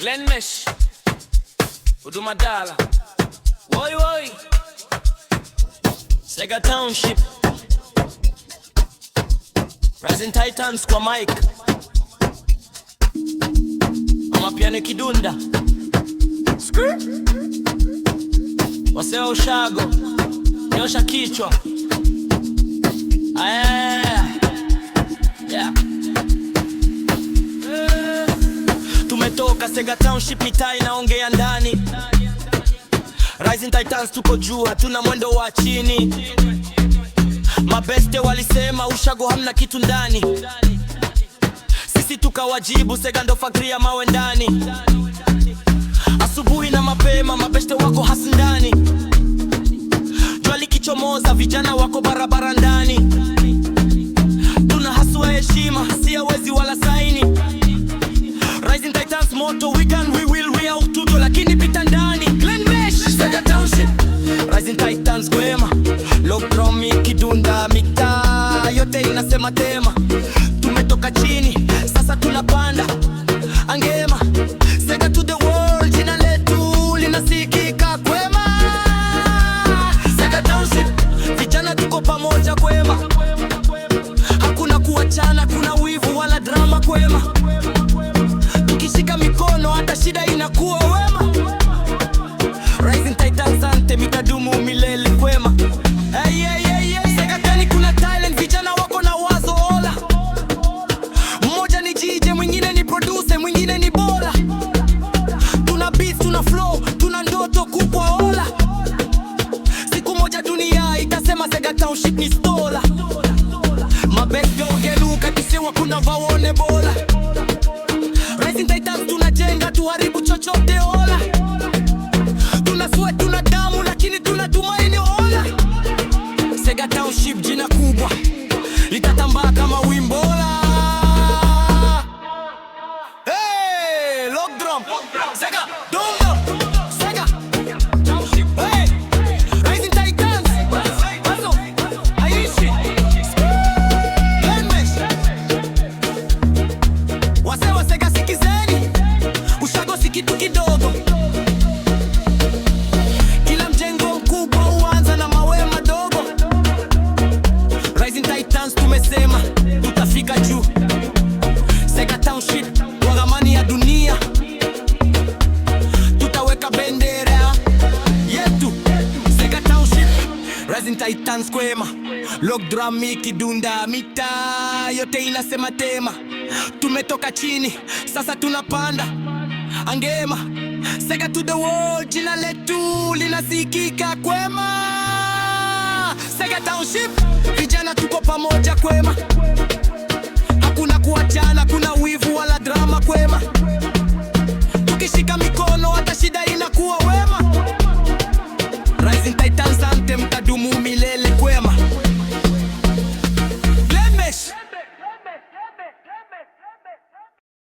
Glen Mesh, Huduma Dala, woi woi, Sega Township, Rising Titans kwa Mike, Amapiano Kidunda, Waseo Ushago, Nyosha kichwa. Yeah. Tumetoka Sega Township, mitaa inaongea ndani. Rising Titans tuko juu, hatuna mwendo wa chini. Mabeste walisema Ushago hamna kitu ndani. Sisi tukawajibu Sega ndo factory ya mawe ndani. Asubuhi na mapema mabeste wako hasi ndani. Jua likichomoza vijana wako barabara ndani. Tuna haswa heshima, si wezi wala saini. Rising Titans motto, we can, we will, we out tuto, lakini pita ndani. Glen Mesh, Sega Township, Rising Titans kwema. Lockdrum Kidunda, mitaa yote inasema tema. Tumetoka chini, sasa tunapanda. Angema, Sega to the world, jina letu linasikika kwema. Sega Township, vijana tuko pamoja kwema. Hakuna kuachana, kuna wivu wala drama kwema. Tukishika mikono hata shida inakuwa wema. Rising Titans ante mitadumu milele kwema. Sega tani kuna talent, vijana wako na wazo ola. Mmoja ni DJ, mwingine ni producer, mwingine ni bora. Tuna beats, tuna flow, tuna ndoto kubwa ola. Siku moja dunia itasema Sega Township ni stola. Mabeste ugeluka kisiwa kuna vaone bola. Rising Titans tunajenga, tuharibu chochote ola. Tuna sweat, tuna damu, lakini tuna tumaini ola. Sega Township jina kubwa, litatambaa kama wimbola. Hey, Lockdrum, Sega, Dunga, Sega Township, hey, Rising Titans, Wazo, Aishi, Glen Mesh. Wasewa Sega sikizeni, Ushago si kitu kidogo. Kila mjengo mkubwa huanza na mawe madogo. Rising Titans tumesema tutafika juu. Sega Township kwa ramani ya dunia. Tutaweka bendera yetu. Sega Township, Rising Titans kwema. Lockdrum Kidunda, mitaa yote inasema tema. Tumetoka chini, sasa tunapanda. Angema, Sega to the world, jina letu linasikika kwema. Sega Township, vijana tuko pamoja kwema. Hakuna kuachana, kuna wivu wala drama kwema. Tukishika mikono hata shida inakuwa wema. Rising Titans ante mtadumu milele.